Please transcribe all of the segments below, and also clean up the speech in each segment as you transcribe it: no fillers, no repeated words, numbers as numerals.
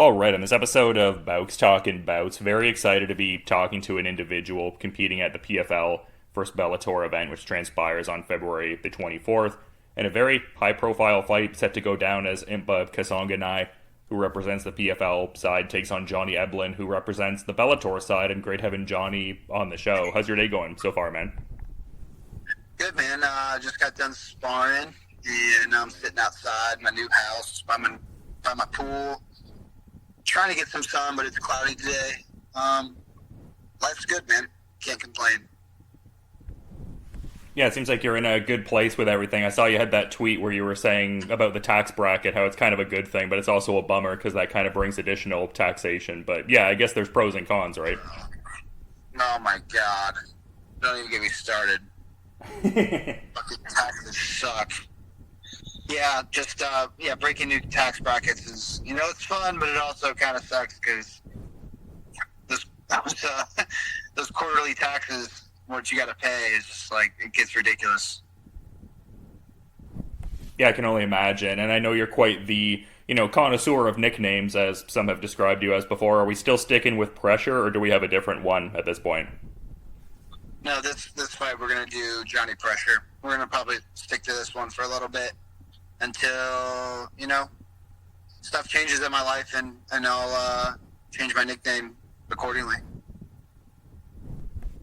All right, on this episode of Bowks Talking Bouts, very excited to be talking to an individual competing at the PFL first Bellator event, which transpires on February the 24th, and a very high-profile fight set to go down as Impa Kasanganay, who represents the PFL side, takes on Johnny Eblen, who represents the Bellator side, and great having Johnny on the show. How's your day going so far, man? Good, man. Just got done sparring, and I'm sitting outside my new house by my pool, trying to get some sun, but it's cloudy today. Life's good, man. Can't complain. Yeah, it seems like you're in a good place with everything. I saw you had that tweet where you were saying about the tax bracket, how it's kind of a good thing, but it's also a bummer because that kind of brings additional taxation. But yeah, I guess there's pros and cons, right? Oh, my God. Don't even get me started. Fucking taxes suck. Yeah, just breaking new tax brackets is, it's fun, but it also kind of sucks because those quarterly taxes, what you got to pay is just like, it gets ridiculous. Yeah, I can only imagine. And I know you're quite the, connoisseur of nicknames, as some have described you as before. Are we still sticking with pressure, or do we have a different one at this point? No, this fight we're going to do Johnny Pressure. We're going to probably stick to this one for a little bit until, stuff changes in my life and I'll change my nickname accordingly.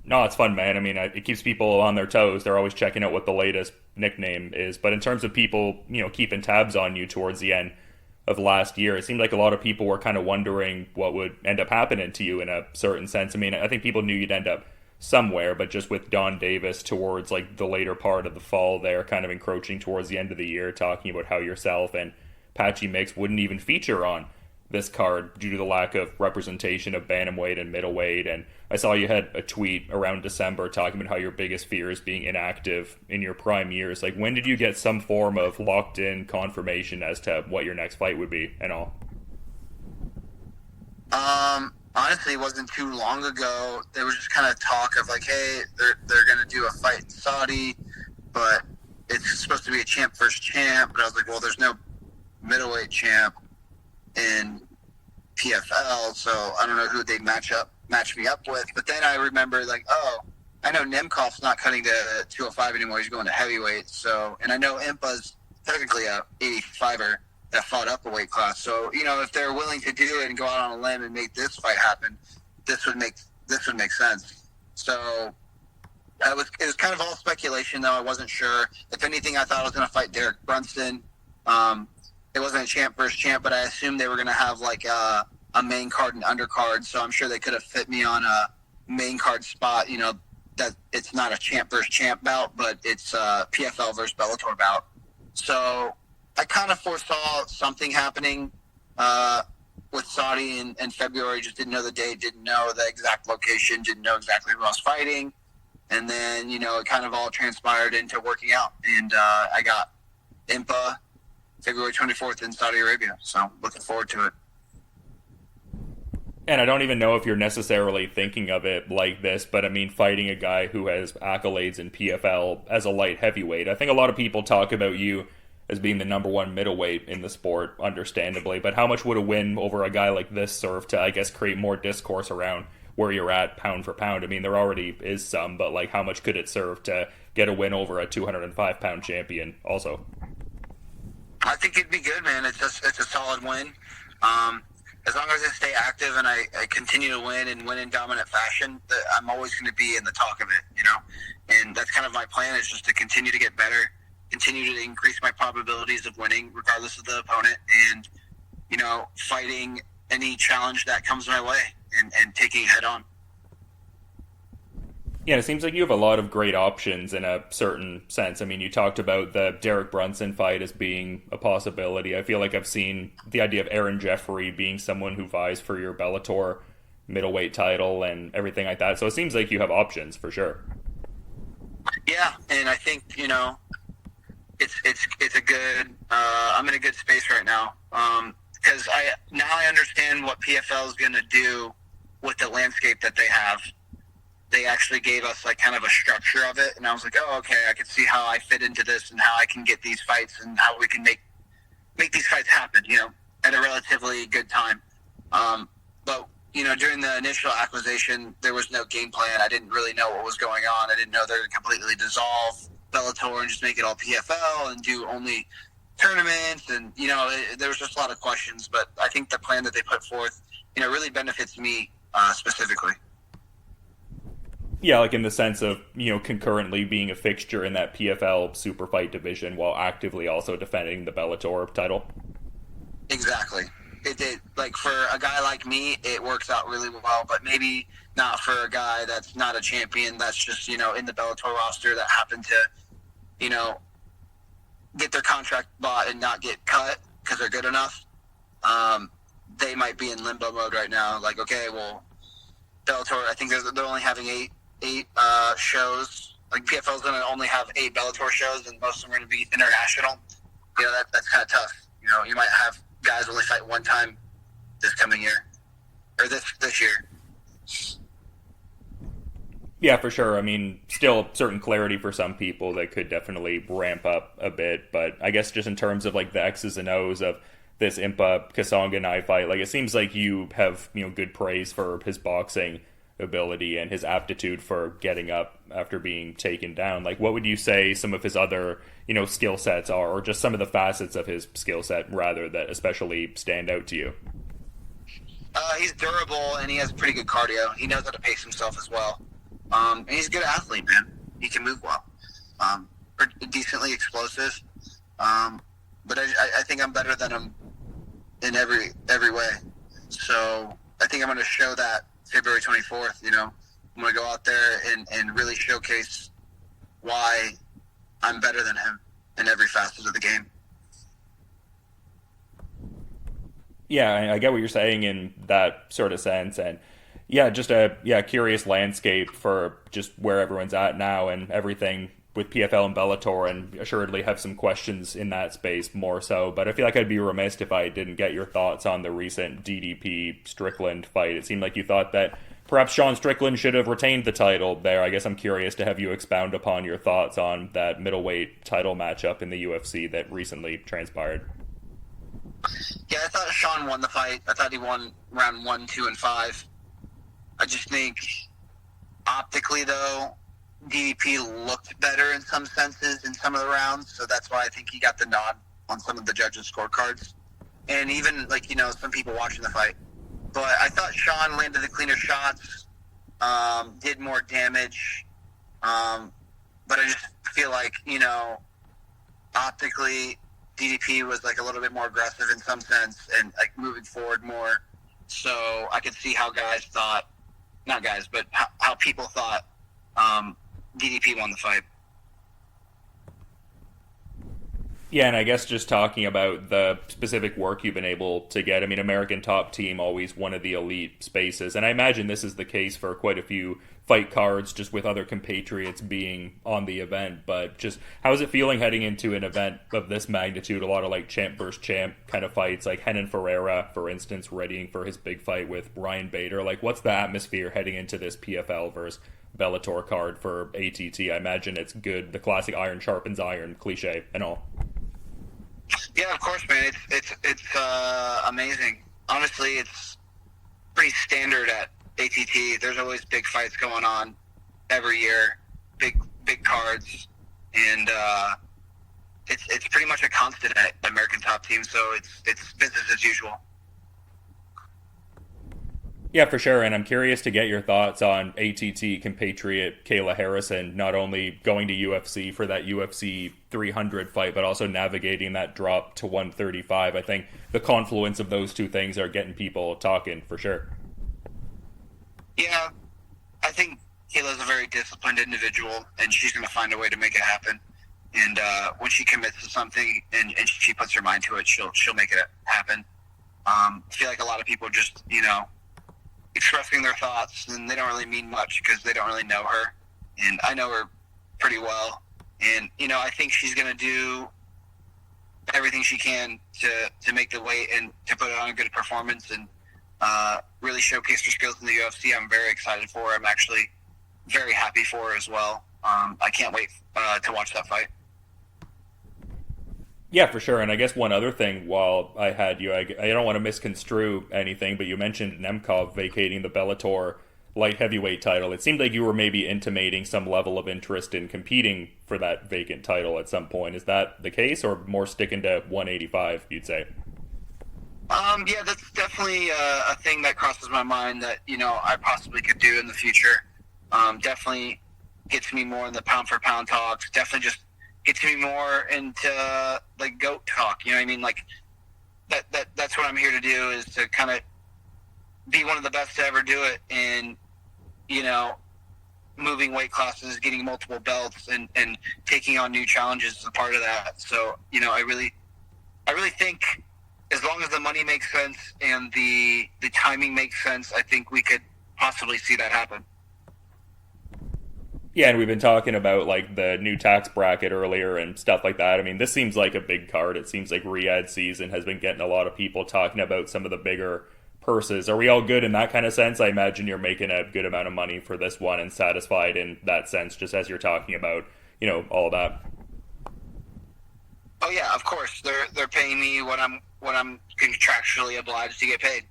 No, it's fun, man. I mean, it keeps people on their toes. They're always checking out what the latest nickname is. But in terms of people, keeping tabs on you towards the end of last year, it seemed like a lot of people were kind of wondering what would end up happening to you in a certain sense. I mean, I think people knew you'd end up somewhere, but just with Don Davis towards like the later part of the fall there, kind of encroaching towards the end of the year, talking about how yourself and Patchy Mix wouldn't even feature on this card due to the lack of representation of bantamweight and middleweight. And I saw you had a tweet around December talking about how your biggest fear is being inactive in your prime years. Like, when did you get some form of locked in confirmation as to what your next fight would be and all? Honestly, it wasn't too long ago. There was just kind of talk of like, hey, they're going to do a fight in Saudi, but it's supposed to be a champ versus champ. But I was like, well, there's no middleweight champ in PFL, so I don't know who they'd match me up with. But then I remember like, oh, I know Nemkov's not cutting to 205 anymore. He's going to heavyweight. So, and I know Impa's technically a 85er that fought up a weight class. So, if they're willing to do it and go out on a limb and make this fight happen, this would make sense. So it was kind of all speculation, though. I wasn't sure. If anything, I thought I was going to fight Derek Brunson. It wasn't a champ versus champ, but I assumed they were going to have like a main card and undercard. So I'm sure they could have fit me on a main card spot, that it's not a champ versus champ bout, but it's a PFL versus Bellator bout. So I kind of foresaw something happening with Saudi in February. Just didn't know the date, didn't know the exact location, didn't know exactly who I was fighting. And then, it kind of all transpired into working out. And I got Impa February 24th in Saudi Arabia. So looking forward to it. And I don't even know if you're necessarily thinking of it like this, but I mean, fighting a guy who has accolades in PFL as a light heavyweight. I think a lot of people talk about you as being the number one middleweight in the sport, understandably. But how much would a win over a guy like this serve to, I guess, create more discourse around where you're at pound for pound? I mean, there already is some, but like, how much could it serve to get a win over a 205-pound champion also? I think it'd be good, man. It's a solid win. As long as I stay active and I continue to win and win in dominant fashion, I'm always going to be in the talk of it, And that's kind of my plan, is just to continue to get better, continue to increase my probabilities of winning regardless of the opponent, and, fighting any challenge that comes my way and taking it head on. Yeah, it seems like you have a lot of great options in a certain sense. I mean, you talked about the Derek Brunson fight as being a possibility. I feel like I've seen the idea of Aaron Jeffery being someone who vies for your Bellator middleweight title and everything like that. So it seems like you have options for sure. Yeah, and I think, it's a good, I'm in a good space right now. Because I understand what PFL is going to do with the landscape that they have. They actually gave us like kind of a structure of it, and I was like, oh, okay, I can see how I fit into this and how I can get these fights and how we can make these fights happen, at a relatively good time. But during the initial acquisition, there was no game plan. I didn't really know what was going on. I didn't know they were completely dissolve Bellator and just make it all PFL and do only tournaments. And, there was just a lot of questions. But I think the plan that they put forth, really benefits me specifically. Yeah, like in the sense of, concurrently being a fixture in that PFL super fight division while actively also defending the Bellator title. Exactly. It did. Like, for a guy like me, it works out really well, but maybe not for a guy that's not a champion, that's just, in the Bellator roster that happened to, get their contract bought and not get cut because they're good enough. They might be in limbo mode right now. Like, okay, well, Bellator, I think they're only having eight shows. Like, PFL's going to only have 8 Bellator shows, and most of them are going to be international. That's kind of tough. You might have guys only fight one time this coming year, or this year. Yeah, for sure. I mean, still certain clarity for some people that could definitely ramp up a bit, but I guess just in terms of like the X's and O's of this Impa Kasanganay fight, like it seems like you have good praise for his boxing ability and his aptitude for getting up after being taken down. Like, what would you say some of his other skill sets are, or just some of the facets of his skill set rather that especially stand out to you? He's durable and he has pretty good cardio. He knows how to pace himself as well. And he's a good athlete, man. He can move well. Decently explosive. But I think I'm better than him in every way. So I think I'm going to show that February 24th. I'm going to go out there and really showcase why I'm better than him in every facet of the game. Yeah, I get what you're saying in that sort of sense, and just a curious landscape for just where everyone's at now and everything with PFL and Bellator, and assuredly have some questions in that space more so. But I feel like I'd be remiss if I didn't get your thoughts on the recent DDP Strickland fight. It seemed like you thought that perhaps Sean Strickland should have retained the title there. I guess I'm curious to have you expound upon your thoughts on that middleweight title matchup in the UFC that recently transpired. Yeah, I thought Sean won the fight. I thought he won round 1, 2, and 5. I just think optically, though, DDP looked better in some senses in some of the rounds, so that's why I think he got the nod on some of the judges' scorecards. And even, some people watching the fight. But I thought Sean landed the cleaner shots, did more damage. But I just feel like, optically, DDP was a little bit more aggressive in some sense and moving forward more. So I could see how guys thought, not guys, but how people thought DDP won the fight. Yeah, and I guess just talking about the specific work you've been able to get, I mean, American Top Team, always one of the elite spaces, and I imagine this is the case for quite a few fight cards, just with other compatriots being on the event, but just how is it feeling heading into an event of this magnitude? A lot of champ versus champ kind of fights, like Renan Ferreira, for instance, readying for his big fight with Ryan Bader. What's the atmosphere heading into this PFL versus Bellator card for ATT? I imagine it's good, the classic iron sharpens iron cliche and all. Yeah, of course, man. It's amazing. Honestly, it's pretty standard at ATT. There's always big fights going on every year, big cards, and it's pretty much a constant at American Top Team. So it's business as usual. Yeah, for sure, and I'm curious to get your thoughts on ATT compatriot Kayla Harrison, not only going to UFC for that UFC 300 fight, but also navigating that drop to 135. I think the confluence of those two things are getting people talking, for sure. Yeah, I think Kayla's a very disciplined individual, and she's going to find a way to make it happen. And when she commits to something and she puts her mind to it, she'll make it happen. I feel like a lot of people just, expressing their thoughts, and they don't really mean much because they don't really know her. And I know her pretty well. And, I think she's going to do everything she can to make the weight and to put on a good performance and really showcase her skills in the UFC. I'm very excited for her. I'm actually very happy for her as well. I can't wait to watch that fight. Yeah, for sure. And I guess one other thing while I had you, I don't want to misconstrue anything, but you mentioned Nemkov vacating the Bellator light heavyweight title. It seemed like you were maybe intimating some level of interest in competing for that vacant title at some point. Is that the case, or more sticking to 185, you'd say? Yeah, that's definitely a thing that crosses my mind that, I possibly could do in the future. Definitely gets me more in the pound for pound talks. Definitely just gets me more into like GOAT talk. You know what I mean? Like that's what I'm here to do, is to kind of be one of the best to ever do it in, moving weight classes, getting multiple belts, and taking on new challenges as a part of that. So, I really think, as long as the money makes sense and the timing makes sense, I think we could possibly see that happen. Yeah, and we've been talking about like the new tax bracket earlier and stuff like that. I mean, this seems like a big card. It seems like Riyadh season has been getting a lot of people talking about some of the bigger purses. Are we all good in that kind of sense? I imagine you're making a good amount of money for this one and satisfied in that sense, just as you're talking about, all of that. Oh yeah, of course. They're paying me what I'm contractually obliged to get paid.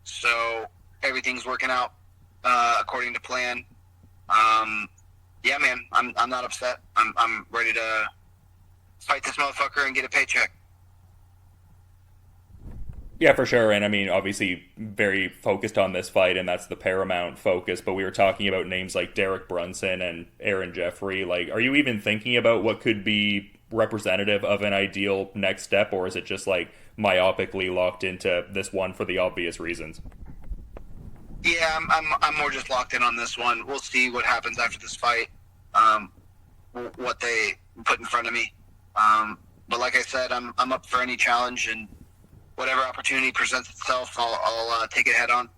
So everything's working out according to plan. Yeah, man, I'm not upset. I'm ready to fight this motherfucker and get a paycheck. Yeah, for sure. And I mean, obviously, very focused on this fight, and that's the paramount focus. But we were talking about names like Derek Brunson and Aaron Jeffery. Like, are you even thinking about what could be representative of an ideal next step, or is it just like myopically locked into this one for the obvious reasons? Yeah, I'm more just locked in on this one. We'll see what happens after this fight, what they put in front of me. But like I said, I'm up for any challenge, and whatever opportunity presents itself, I'll take it head on.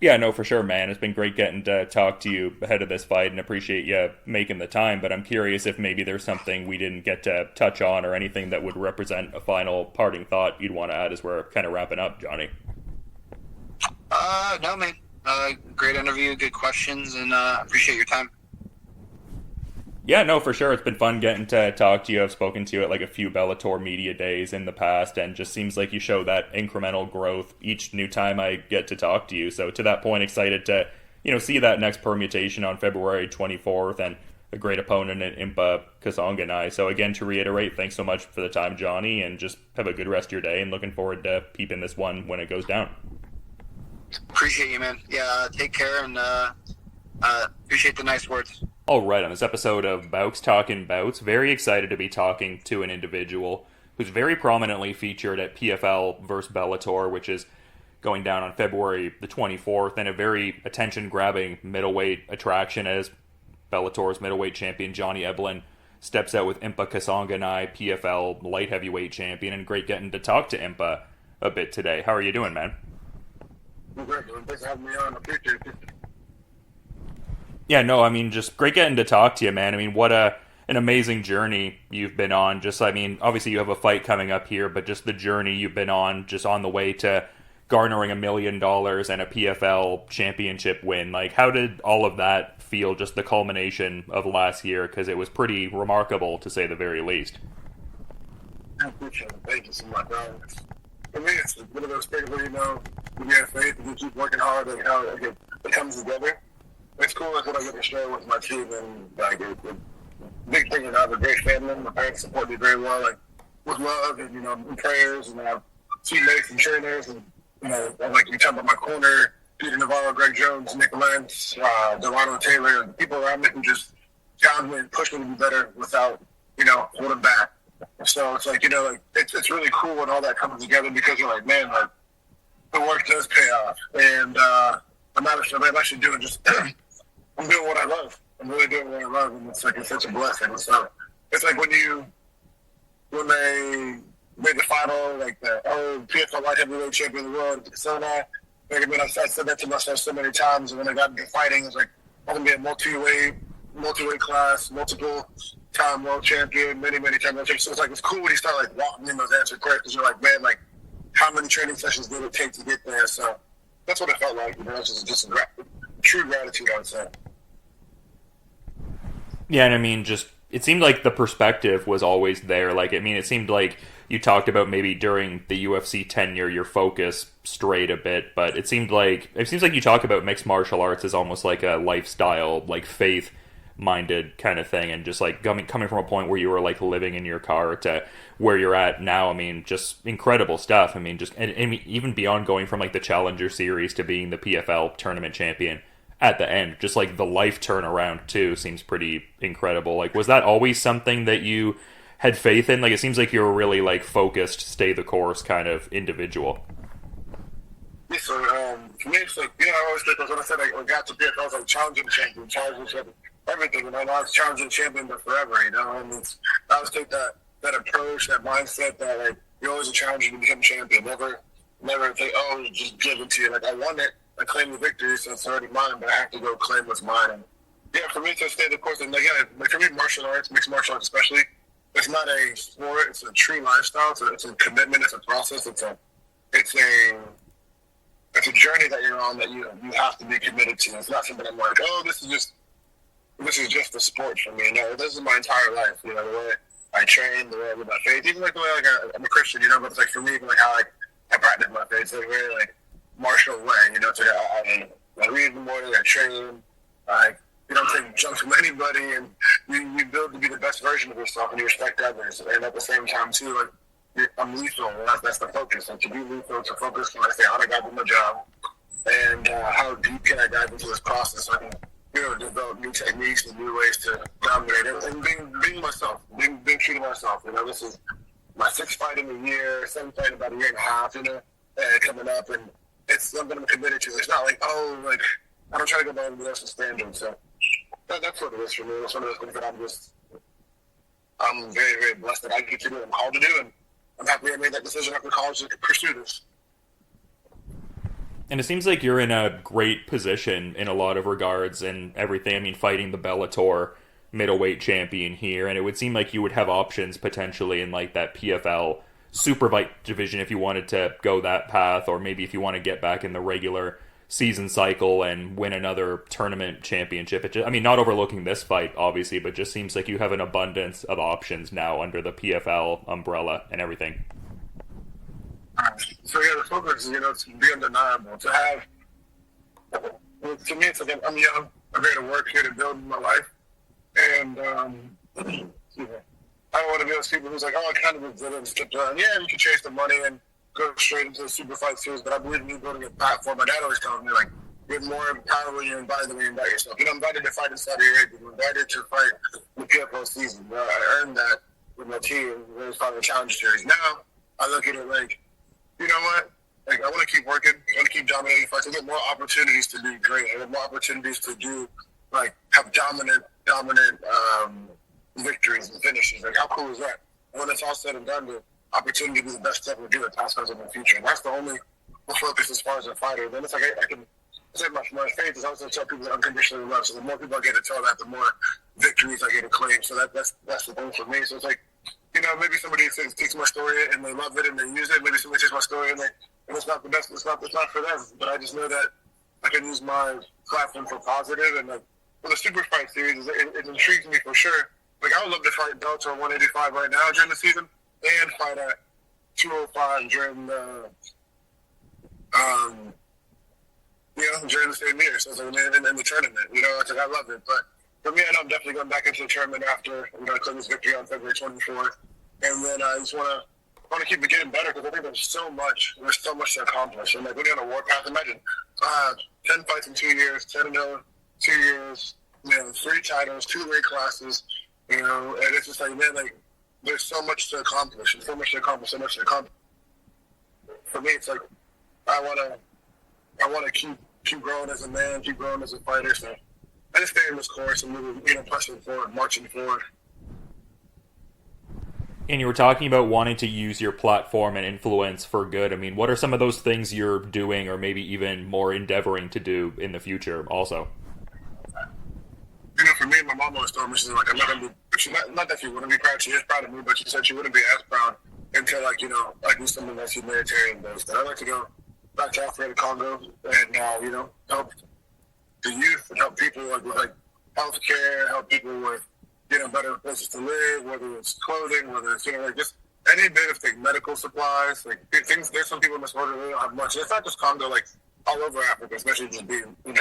Yeah, no, for sure, man. It's been great getting to talk to you ahead of this fight and appreciate you making the time. But I'm curious if maybe there's something we didn't get to touch on or anything that would represent a final parting thought you'd want to add as we're kind of wrapping up, Johnny. No, man. Great interview, good questions, and appreciate your time. Yeah, no, for sure. It's been fun getting to talk to you. I've spoken to you at like a few Bellator media days in the past, and just seems like you show that incremental growth each new time I get to talk to you. So to that point, excited to see that next permutation on February 24th, and a great opponent in Impa Kasanganay. So again, to reiterate, thanks so much for the time, Johnny, and just have a good rest of your day. And looking forward to peeping this one when it goes down. Appreciate you, man. Yeah, take care, and appreciate the nice words. All right, on this episode of Bowks Talking Bouts, very excited to be talking to an individual who's very prominently featured at PFL versus Bellator, which is going down on February the 24th, and a very attention-grabbing middleweight attraction as Bellator's middleweight champion Johnny Eblen steps out with Impa Kasanganay, PFL light heavyweight champion, and great getting to talk to Impa a bit today. How are you doing, man? I'm great, dude. Thanks for having me on. I appreciate it. Yeah, no, I mean, just great getting to talk to you, man. I mean, what an amazing journey you've been on. Just, I mean, obviously you have a fight coming up here, but just the journey you've been on, just on the way to garnering $1 million and a PFL championship win. Like, how did all of that feel, just the culmination of last year? Because it was pretty remarkable, to say the very least. I appreciate it. Thank you so much. For me, it's one of those things where, when you have faith and you keep working hard and how it comes together. It's cool when I get to share with my team, and like the big thing is I have a great family. My parents support me very well, like with love and and prayers, and I have teammates and trainers, and like you talk about my corner, Peter Navarro, Greg Jones, Nick Lentz, Delano Taylor, and people around me who just challenge me and push me to be better without holding back. So it's like it's really cool when all that comes together, because you're like, man, like the work does pay off, and I'm actually doing just. I'm doing what I love. I'm really doing what I love, and it's such a blessing. So it's like when they made the final, like the PFL light heavyweight champion of the world, so now, like, I mean, I said that to myself so many times, and when I got into fighting, it's like I'm gonna be a multi-weight class, multiple time world champion, many times world champion. So it's like it's cool when you start like walking in those answer questions. You're like, man, like how many training sessions did it take to get there? So that's what it felt like. It's just true gratitude, I would say. Yeah, and I mean, just it seemed like the perspective was always there. Like, I mean, it seemed like you talked about maybe during the UFC tenure your focus strayed a bit, but it seems like you talk about mixed martial arts as almost like a lifestyle, like faith minded kind of thing, and just like coming from a point where you were like living in your car to where you're at now. I mean, just incredible stuff. I mean, just and even beyond going from like the Challenger Series to being the PFL tournament champion at the end, just like the life turnaround too seems pretty incredible. Like, was that always something that you had faith in? Like, it seems like you're a really like focused, stay the course kind of individual. Yeah, so for me, it's like, I always think when I said I got to PFL, I was like challenging champion, everything. And I know I was challenging champion but forever, and I always take that approach, that mindset that like you're always a challenger to become champion. Never think, oh, it's just given to you. Like, I won it, I claim the victory, so it's already mine, but I have to go claim what's mine. And yeah, for me to stay the course, and like, for me, martial arts, mixed martial arts especially, it's not a sport, it's a true lifestyle. It's a commitment, it's a process, it's a journey that you're on that you have to be committed to. It's not something I'm like, oh, this is just a sport for me. No, this is my entire life. The way I train, the way I live my faith, even like the way I'm a Christian, but it's like for me, even like how I practice my faith, it's like a very like martial way. It's like I read in the morning, I train, you don't take junk from anybody, and you build to be the best version of yourself, and you respect others. And at the same time too, like I'm lethal, and that's the focus. And to be lethal, to focus when I say how do I got to do my job, and how deep can I dive into this process so I can develop new techniques and new ways to dominate it, and being myself, being true to myself. This is my 6th fight in a year, 7th fight in about a year and a half, coming up, and it's something I'm committed to. It's not like, oh, like I don't try to go by anybody else's standards. So that's what it is for me. It's one of those things that I'm very, very blessed that I get to do what I'm called to do, and I'm happy I made that decision after college to pursue this. And it seems like you're in a great position in a lot of regards and everything. I mean, fighting the Bellator middleweight champion here, and it would seem like you would have options potentially in like that PFL superfight division if you wanted to go that path, or maybe if you want to get back in the regular season cycle and win another tournament championship. I mean, not overlooking this fight, obviously, but just seems like you have an abundance of options now under the PFL umbrella and everything. So yeah, the focus is, to be undeniable. To have, to me, it's like I'm young, I'm here to work, here to build my life, and I don't want to be those people who's like, oh, I kind of did it and skipped around. Yeah, you can chase the money and go straight into the super fight series, but I believe in you building a platform. My dad always tells me, like, you're more power when you're invited than when you invite yourself. I'm invited to fight in Saudi Arabia. I'm invited to fight the PFL season. I earned that with my team when I was fighting the Challenge Series. Now, I look at it like, you know what? Like, I want to keep working. I want to keep dominating fights. I get more opportunities to be great. I get more opportunities to do, like, have dominant victories and finishes. Like, how cool is that? When it's all said and done, the opportunity to be the best step we do at past, present, and future. And that's the only focus as far as a fighter. Then it's like I can say my faith is also tell people that unconditionally love. So the more people I get to tell that, the more victories I get to claim. So that's the thing for me. So it's like, maybe somebody takes my story and they love it and they use it. Maybe somebody takes my story and it's not the best. It's not for them. But I just know that I can use my platform for positive. And like for the super fight series, it intrigues me for sure. Like I would love to fight Bellator 185 right now during the season, and fight at 205 during the during the same year. So it's like in the tournament. It's like I love it. But for me, I know I'm definitely going back into the tournament after I claim this victory on February 24th, and then I just want to keep it getting better because I think there's so much to accomplish. And like when you're on a war path, imagine 10 fights in 2 years, 10-0, 2 years, 3 titles, 2 weight classes, and it's just like, man, like there's so much to accomplish, and so much to accomplish. For me, it's like I want to keep growing as a man, keep growing as a fighter. So I just stay in this course and moving, pushing forward, marching forward. And you were talking about wanting to use your platform and influence for good. I mean, what are some of those things you're doing, or maybe even more endeavoring to do in the future also? For me, my mom always told me, she's like, I'm not going to be, not that she wouldn't be proud, she is proud of me, but she said she wouldn't be as proud until, I do something that's humanitarian based. And I'd like to go back to Africa, to Congo, and, help the youth and help people with healthcare, help people with, better places to live, whether it's clothing, whether it's, like just any bit of like medical supplies, like things. There's some people in this world that really don't have much. It's not just Congo, like all over Africa, especially just being, an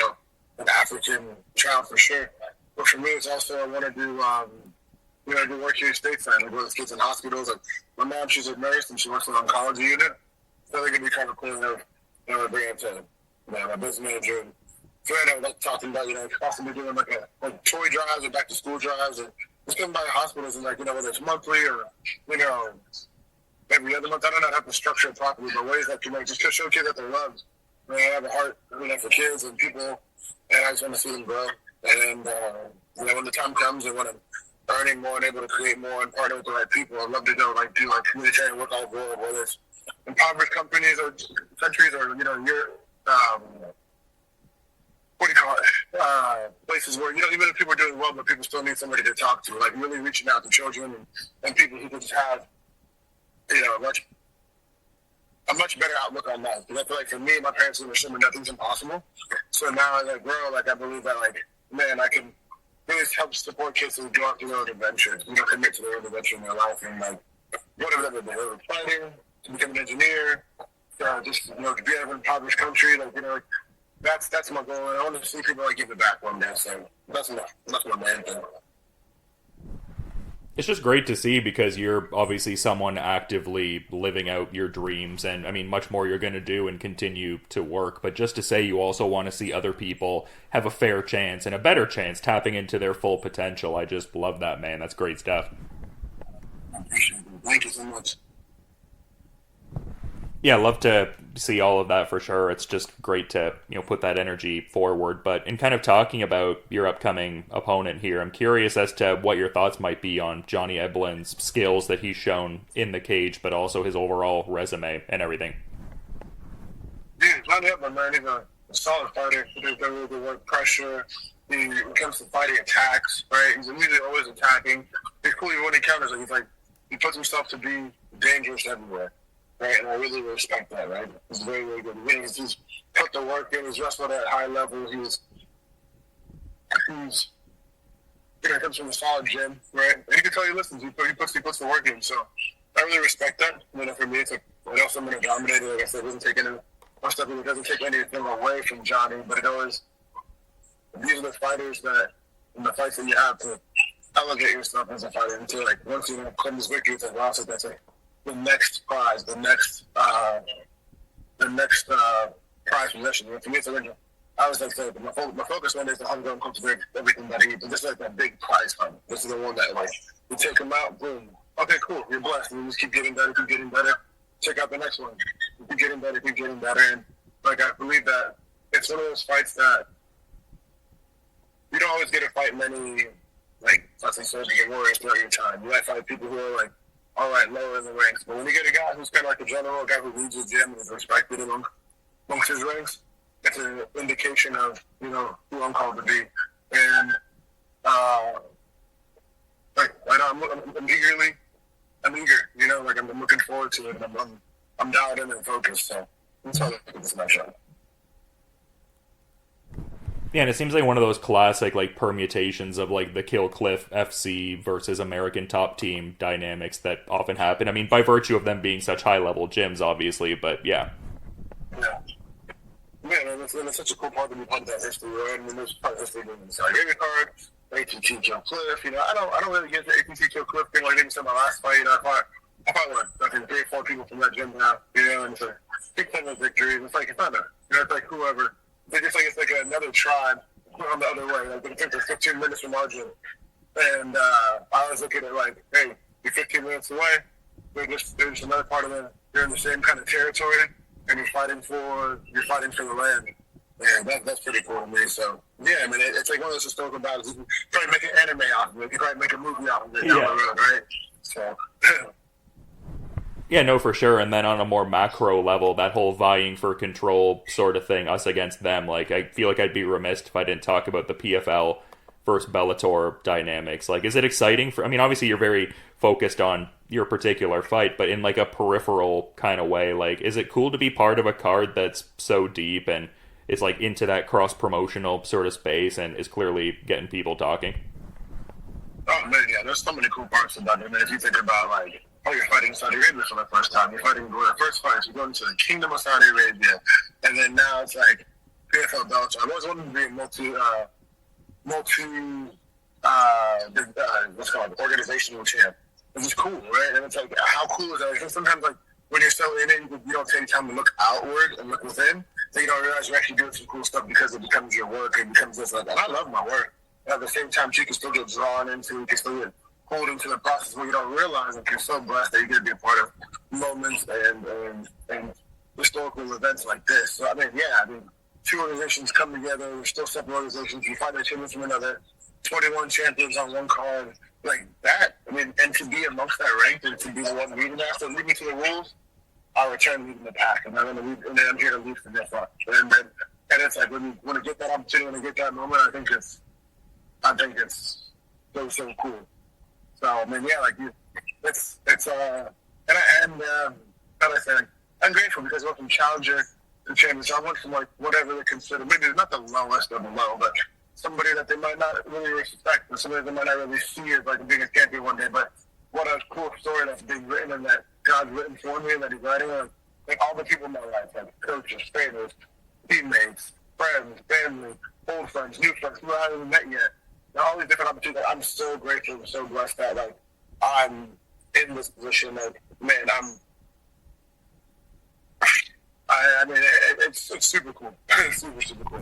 African child for sure. But for me, it's also I want to do, do work here stateside. Like, go to kids in hospitals. Like my mom, she's a nurse and she works in an oncology unit. So I think it'd be kind of cool to bring it to my business manager. And so I know, like talking about, possibly doing like toy drives or back to school drives, and just coming by hospitals and whether it's monthly or every other month. I don't know how to structure it properly, but ways that can just show kids that they're loved. I have a heart, for kids and people, and I just want to see them grow. And when the time comes and when I'm earning more and able to create more and partner with the right people, I'd love to go do humanitarian work all over the world, whether it's impoverished companies or countries or your what do you call it? Places where even if people are doing well, but people still need somebody to talk to, like really reaching out to children and people who can just have a much better outlook on life. Because I feel like for me, my parents were assuming nothing's impossible. So now as I grow, I believe that I can really help support kids who go out through their own adventures, commit to their own adventure in their life and whatever they're doing, fighting, to become an engineer, just to be out of an impoverished country, that's my goal. And I want to see people give it back one day. So that's my main thing. It's just great to see because you're obviously someone actively living out your dreams, and I mean much more you're going to do and continue to work, but just to say you also want to see other people have a fair chance and a better chance tapping into their full potential. I just love that, man. That's great stuff. I appreciate it. Thank you so much. Yeah, love to see all of that for sure. It's just great to, put that energy forward. But in kind of talking about your upcoming opponent here, I'm curious as to what your thoughts might be on Johnny Eblen's skills that he's shown in the cage, but also his overall resume and everything. Yeah, Johnny Eblen, man, he's a solid fighter. He does really good work, pressure. When it comes to fighting attacks, right? He's immediately always attacking. He's cool when he counters. He puts himself to be dangerous everywhere. Right, and I really respect that, right? He's very, very good. He's put the work in. He's wrestled at a high level. He comes from a solid gym, right? And you can tell he listens. He puts the work in. So I really respect that. For me, it's someone who dominated. Like I said, doesn't take anything away from Johnny, but these are the fighters that, in the fights that you have to elevate yourself as a fighter until, once you claim this victory, it's wow, so that's the next prize, the next prize possession. For me, it's original. I was my focus one is to hunger and cultivate everything that he eats. And this is that big prize hunt. This is the one that you take him out, boom. Okay, cool. You're blessed. And you just keep getting better, Check out the next one. You keep getting better. And I believe that it's one of those fights that you don't always get to fight many let's say soldiers and warriors throughout your time. You might fight people who are all right, lower in the ranks. But when you get a guy who's kind of like a general, a guy who leads the gym and is respected amongst his ranks, it's an indication of, who I'm called to be. And, I'm eager, I'm looking forward to it. And I'm dialed in and focused. So that's how I look at this matchup. Yeah, and it seems like one of those classic permutations of the Kill Cliff FC versus American Top Team dynamics that often happen. I mean, by virtue of them being such high level gyms, obviously, but yeah. Yeah. Man, and it's such a cool part to be part of that history, right? I mean, there's part of history being the David card, ATT Kill Cliff. I don't really get the ATT Kill Cliff thing like I did in my last fight. I fought 3 or 4 people from that gym now, and it's a big time of victory. It's it's not it's whoever. It's like another tribe on the other way. They think they're 15 minutes from our gym. And I always look at it hey, you're 15 minutes away. They're just another part of you're in the same kind of territory, and you're fighting for the land. And that's pretty cool to me. So, yeah, I mean, it's one of those historical battles. You can probably make an anime out of it. You can probably make a movie out of it down the road, right? So... Yeah, no, for sure. And then on a more macro level, that whole vying for control sort of thing, us against them, I feel like I'd be remiss if I didn't talk about the PFL versus Bellator dynamics. Is it exciting I mean, obviously you're very focused on your particular fight, but in a peripheral kind of way, is it cool to be part of a card that's so deep and is into that cross-promotional sort of space and is clearly getting people talking? Oh man, yeah, there's so many cool parts about it. I mean, if you think about like, oh, you're fighting Saudi Arabia for the first time. You're fighting the first fight. You're going to the Kingdom of Saudi Arabia, and then now it's like PFL Bellator. I've always wanted to be a what's called organizational champ. Which is cool, right? And it's like, how cool is that? Because sometimes, like, when you're so in it, you don't take time to look outward and look within. So you don't realize you're actually doing some cool stuff because it becomes your work. It becomes this, like, and I love my work. And at the same time, you can still get drawn into, you can still get pulled into the process where you don't realize that you're so blessed that you get to be a part of moments and historical events like this. So, I mean, two organizations come together. They're still separate organizations. You find their champions from another. 21 champions on one card. Like that, I mean, and to be amongst that rank and to be the one leading that, so lead me to the rules, I'll return leading the pack, and I'm here to lead from this front. And it's like when you get that opportunity, when you get that moment, I think it's so cool. So I mean, yeah, like I'm grateful because I went from challenger to champion. So I went from like whatever they consider, maybe not the lowest of the low, but somebody that they might not really respect, or somebody they might not really see as like being a champion one day. But what a cool story that's being written and that God's written for me and that He's writing on like all the people in my life, like coaches, trainers, teammates, friends, family, old friends, new friends who I haven't even met yet. And all these different opportunities. I'm so grateful and so blessed that like I'm in this position. Like, man, I mean, it's super cool. It's super cool.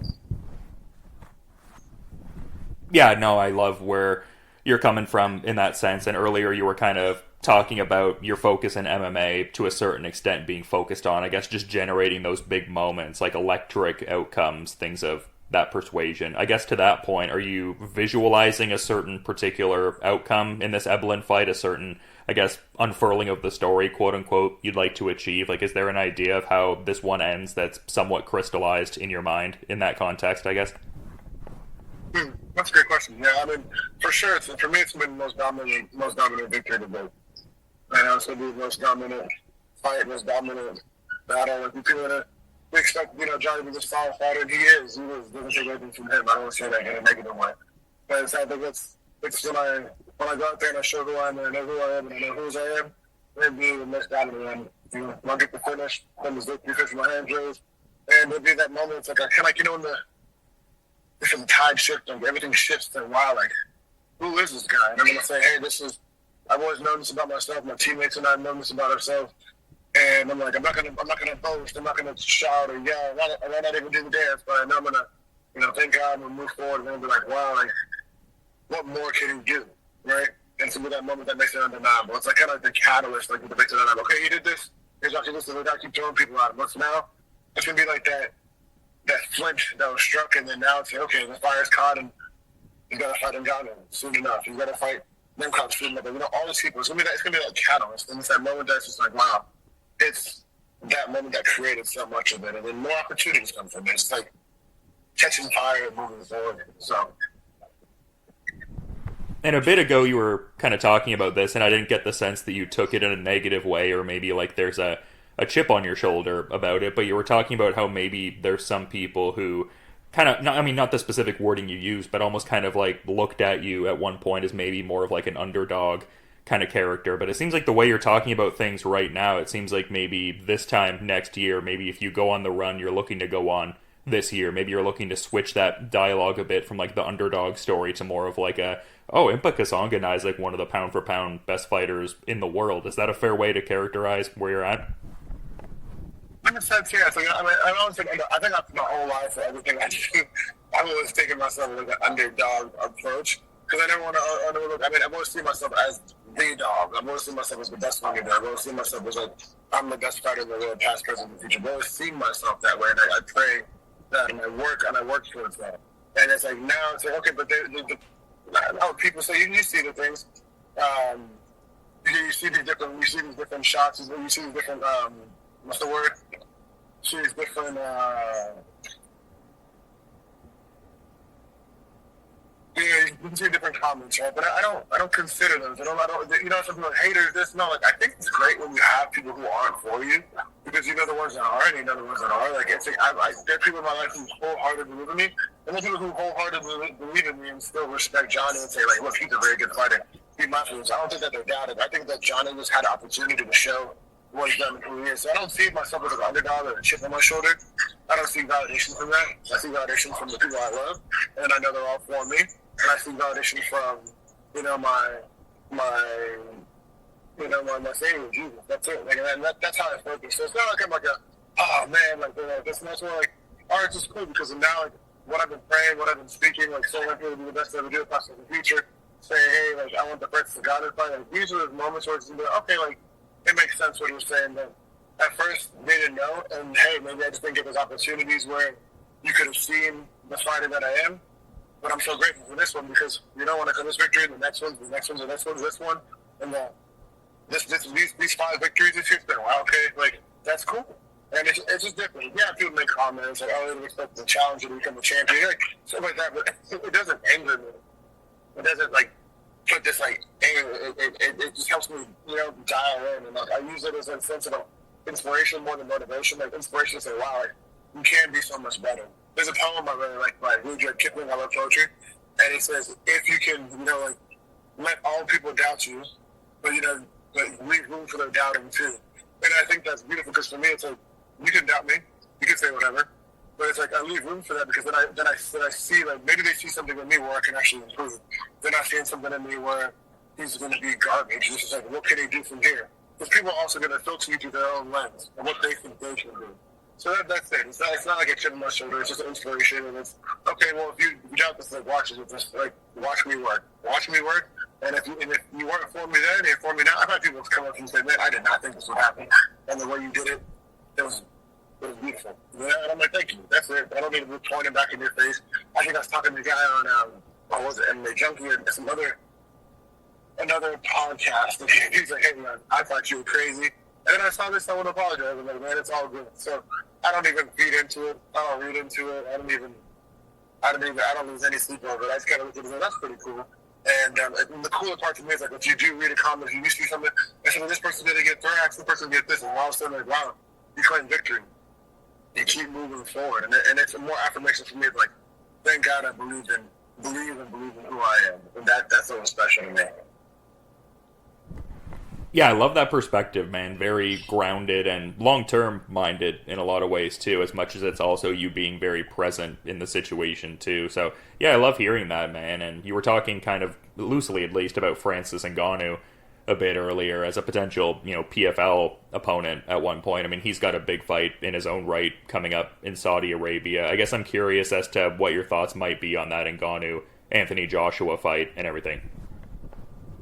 Yeah, no, I love where you're coming from in that sense. And earlier you were kind of talking about your focus in MMA to a certain extent being focused on, I guess, just generating those big moments, like electric outcomes, things of that persuasion. I guess to that point, are you visualizing a certain particular outcome in this Eblen fight, a certain, I guess, unfurling of the story, quote unquote, you'd like to achieve? Like, is there an idea of how this one ends that's somewhat crystallized in your mind in that context, I guess? That's a great question. Yeah, I mean, for sure, for me, it's been the most dominant victory to date. And it's going to be the most dominant fight, most dominant battle. Like, we expect, Johnny to be this solid fighter, and he is. He was. Doesn't take anything from him. I don't want to say that in a negative way. But I think it's when I go out there and I show who I am and I know who I am and I know whose I am, it'll be the most dominant one. I'll get the finish, then the victory finish my hands raised, and it'll be that moment. It's like, when the tide shifts, like everything shifts, and wow, like, who is this guy? And I'm gonna say, hey, I've always known this about myself. My teammates and I have known this about ourselves. And I'm like, I'm not gonna boast. I'm not gonna shout or yell. I might not even do the dance, but I know I'm gonna, thank God, I'm gonna move forward. And I'm gonna be like, wow, like, what more can he do, right? And to be that moment that makes it undeniable. It's like kind of like the catalyst, like, that makes it undeniable. Okay, you did this. Here's actually this. We gotta keep throwing people out. What's now? It's gonna be like that flinch that was struck, and then now it's like, okay, the fire's caught, and you gotta fight Ngannou soon enough. You gotta fight them cops soon enough. All these people. It's gonna be that catalyst, and it's that moment that's just like, wow, it's that moment that created so much of it, and then more opportunities come from it. It's like catching fire and moving forward. So. And a bit ago, you were kind of talking about this, and I didn't get the sense that you took it in a negative way, or maybe like there's a chip on your shoulder about it, but you were talking about how maybe there's some people who kind of, not the specific wording you used, but almost kind of like looked at you at one point as maybe more of like an underdog kind of character. But it seems like the way you're talking about things right now, it seems like maybe this time next year, maybe if you go on the run you're looking to go on this year, maybe you're looking to switch that dialogue a bit from like the underdog story to more of like Impa Kasanganay is like one of the pound for pound best fighters in the world. Is that a fair way to characterize where you're at? In a sense, yeah. So, I think after my whole life for everything I do, I've always taken myself with an underdog approach because I never want to. I've always seen myself as the dog. I've always seen myself as the best fighter. I've always seen myself as like I'm the best fighter in the world, past, present, and future. I've always seen myself that way, and I pray that, and I work towards that. And it's like now it's like, okay, but people say you see the things. You see these different shots. You see these different. What's the word? She's different. can see different comments, right? But I don't consider those. I don't, you know, something like haters, this, no, like, I think it's great when you have people who aren't for you, because you know the ones that are, and you know the ones that are. Like, it's like, there are people in my life who wholeheartedly believe in me, and there are people who wholeheartedly believe in me and still respect Johnny and say, like, look, he's a very good fighter. Be my friends. I don't think that they're doubted. I think that Johnny just had an opportunity to show what he's done in 2 years. So I don't see myself as an underdog or a chip on my shoulder. I don't see validation from that. I see validation from the people I love, and I know they're all for me. And I see validation from, you know, my Savior, Jesus. That's it. Like, and that's how I focus. So it's not like I'm like oh man, like, that's more like, all right, it's just cool because now, like, what I've been praying, what I've been speaking, like, saying I'm going to be the best I ever do possibly in the future, saying, hey, like, I want the Francis Ngannou fight. Like, these are the moments where it's like, okay, like, it makes sense what you're saying. But at first, they didn't know, and hey, maybe I just didn't get those opportunities where you could have seen the fighter that I am. But I'm so grateful for this one because, you know, when I come this victory, the next one, this one, and these 5 victories this year, it's been, wow, okay, like, that's cool. And it's just different. Yeah, people make comments like, oh, they don't expect the challenger to become a champion, like, stuff like that, but it doesn't anger me. It doesn't, like, put this, like, anger. It just helps me, you know, dial in. And, like, I use it as a sense of inspiration more than motivation. Like, inspiration to say, wow, like, you can be so much better. There's a poem I really like by Rudyard Kipling. I love poetry. And it says, if you can, you know, like, let all people doubt you, but, you know, like, leave room for their doubting, too. And I think that's beautiful because for me, it's like, you can doubt me. You can say whatever. But it's like, I leave room for that because then I see, like, maybe they see something in me where I can actually improve. They're not seeing something in me where he's going to be garbage. It's just like, what can he do from here? Because people are also going to filter you through their own lens and what they think they can do. So that's it. It's not like a chip on my shoulder. It's just an inspiration. And it's, okay, well, if you doubt this, like, watch it. Just, like, watch me work. Watch me work. And if you weren't for me then, you're for me now. I've had people come up and say, man, I did not think this would happen. And the way you did it, it was beautiful. Yeah, and I'm like, thank you. That's it. I don't need to be pointing back in your face. I think I was talking to a guy on, what was it, MMA Junkie or some another podcast. And he's like, hey, man, I thought you were crazy. And then I saw this, I want to apologize. I'm like, man, it's all good. So I don't even feed into it. I don't read into it. I don't lose any sleep over it. I just kind of look at it and that's pretty cool. And the cooler part to me is like, if you do read a comment, if you see something, and so this person's going to get thorax, the person get this, and all of a sudden, like, wow, you claim victory. You keep moving forward, and it's a more affirmation for me. It's like, thank God I believe in who I am, and that's so special to me. Yeah, I love that perspective, man. Very grounded and long-term minded in a lot of ways, too, as much as it's also you being very present in the situation, too. So, yeah, I love hearing that, man. And you were talking kind of loosely, at least, about Francis Ngannou a bit earlier as a potential, you know, PFL opponent at one point. I mean, he's got a big fight in his own right coming up in Saudi Arabia. I guess I'm curious as to what your thoughts might be on that Ngannou-Anthony Joshua fight and everything.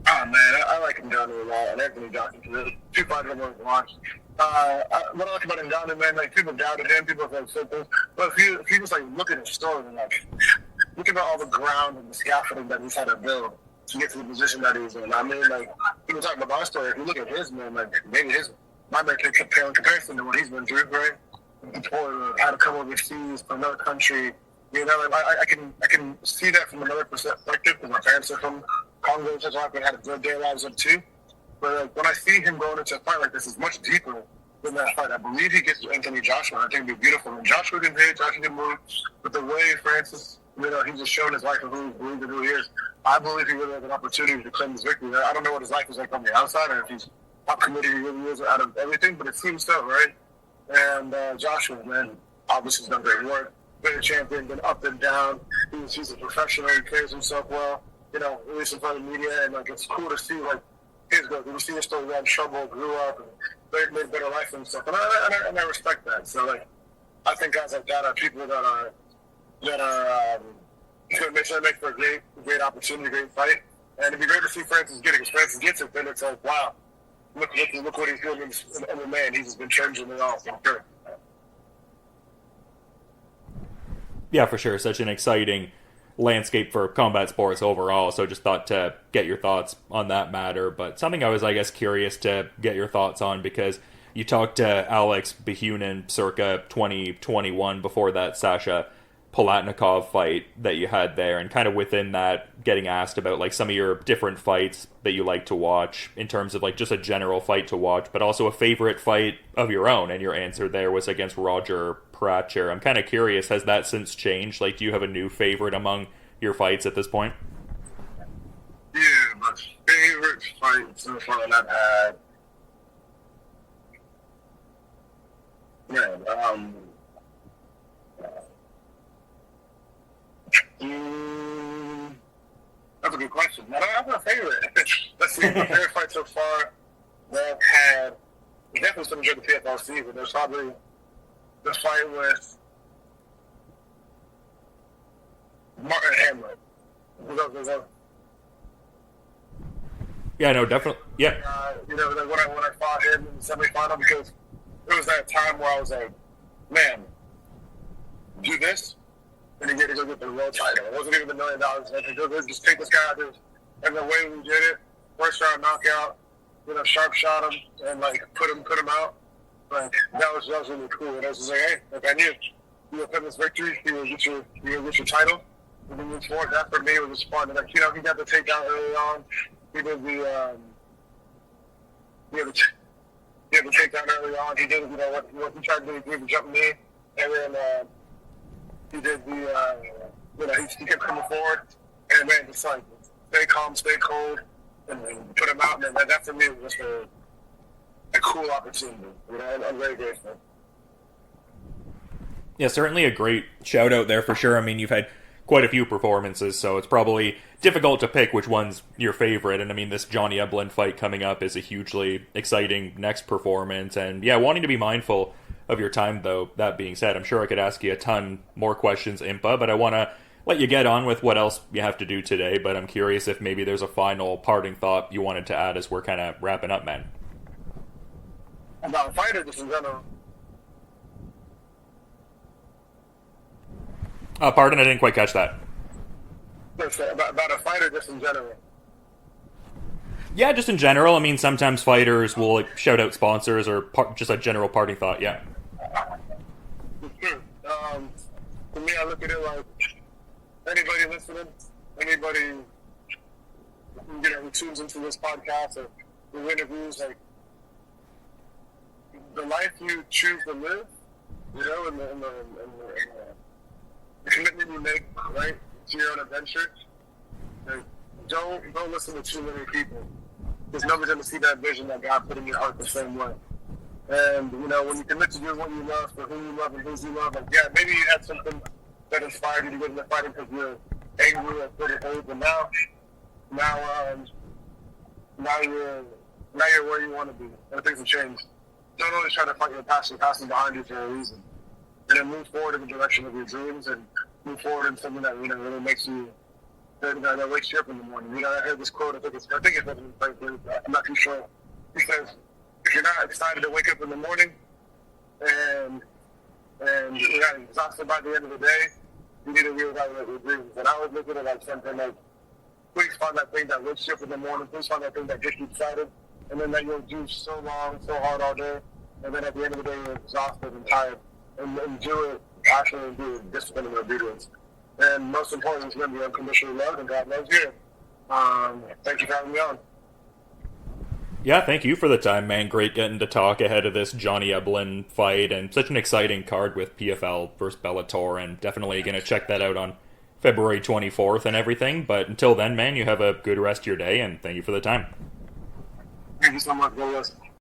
Oh, man, I like Ngannou a lot, and Anthony Joshua, 2 fighters I've always watched. What I like about Ngannou, man, like, people doubted him, people have said things, but if you just, like, look at his story, and, like, look at all the ground and the scaffolding that he's had to build to get to the position that he's in. I mean, like, people talking about my story, if you look at his, man, like, maybe my man can compare in comparison to what he's been through, right? Before, how to come overseas from another country, you know, like, I can see that from another perspective, because my parents are from Congo and such like, we had a good day lives up too. But like, when I see him going into a fight like this, it's much deeper than that fight. I believe he gets Anthony Joshua. I think it'd be beautiful. And Joshua can hit, Joshua can move. But the way Francis, you know, he's just shown his life of who he is. I believe he really has an opportunity to claim this victory. I don't know what his life is like on the outside or if he's how committed he really is out of everything, but it seems so, right? And Joshua, man, obviously has done great work. Been a champion, been up and down. He's a professional. He carries himself well. You know, at least in front of the media, and like it's cool to see like his growth. We see him still got in trouble, grew up, and made a better life for himself, and I respect that. So like, I think guys like that are people that are going to make for a great opportunity, great fight, and it'd be great to see Francis get it. Because Francis gets it, then it's like, wow, look what he's doing in MMA, and he's just been changing it all. For sure. Yeah, for sure. Such an exciting landscape for combat sports overall, so just thought to get your thoughts on that matter. But something I was, I guess, curious to get your thoughts on, because you talked to Alex Behunin circa 2021 before that Sasha Palatnikov fight that you had there, and kind of within that, getting asked about like some of your different fights that you like to watch in terms of like just a general fight to watch, but also a favorite fight of your own. And your answer there was against Roger Pratcher. I'm kind of curious, has that since changed? Like, do you have a new favorite among your fights at this point? Yeah, my favorite fight so far that I've had. Man, that's a good question. I don't have a favorite. Let's see, my favorite fight so far that I've had, definitely some good PFL season. There's probably the fight with Martin Hamlet. Yeah, no, definitely. Yeah. When I fought him in the semifinal, because it was that time where I was like, man, do this, and you get to go get the world title. It wasn't even $1 million. I could go just take this guy out there. And the way we did it, first round knockout, sharp shot him and like put him out. Like that was really cool. And I was just like, hey, like I knew you would put this victory, you would get your title. And then move forward. That for me was fun. And like, he got the takedown early on. He did the takedown early on. He did what he tried to do. He gave a jump knee, and then he did the he kept coming forward, and man, just like stay calm, stay cold, and then put him out. And that for me was just a cool opportunity. I'm very grateful. Yeah, certainly a great shout out there for sure. I mean, you've had quite a few performances, so it's probably difficult to pick which one's your favorite. And I mean, this Johnny Eblen fight coming up is a hugely exciting next performance. And yeah, wanting to be mindful of your time, though, that being said, I'm sure I could ask you a ton more questions, Impa, but I want to let you get on with what else you have to do today. But I'm curious if maybe there's a final parting thought you wanted to add as we're kind of wrapping up, man. About a fighter, just in general. Pardon, I didn't quite catch that. About a fighter, just in general. Yeah, just in general. I mean, sometimes fighters will like shout out sponsors or just a general parting thought. Yeah. For me, I look at it like anybody listening, anybody who tunes into this podcast or the interviews, like the life you choose to live, and the commitment you make, right, to your own adventure. Like, don't listen to too many people. There's nobody's going to see that vision that God put in your heart the same way. And, when you commit to doing what you love, for who you love and who you love, like, yeah, maybe you had something that inspired you to get into fighting because you're angry or pretty old, but now you're where you want to be. And things have changed. Don't always try to fight your passion behind you for a reason. And then move forward in the direction of your dreams and move forward in something that, really makes you, that wakes you up in the morning. I heard this quote, I think it's I'm not too sure. He says, if you're not excited to wake up in the morning and you're not exhausted by the end of the day, you need to reevaluate your dreams. And I always look at it like something like, please find that thing that wakes you up in the morning, please find that thing that gets you excited, and then that you'll do so long, so hard all day, and then at the end of the day, you're exhausted and tired. And do it passionately and do it discipline and obedience. And most important is going to be unconditionally loved, and God loves you. Thank you for having me on. Yeah, thank you for the time, man. Great getting to talk ahead of this Johnny Eblen fight, and such an exciting card with PFL versus Bellator, and definitely going to check that out on February 24th and everything. But until then, man, you have a good rest of your day, and thank you for the time. Thank you so much, Willis.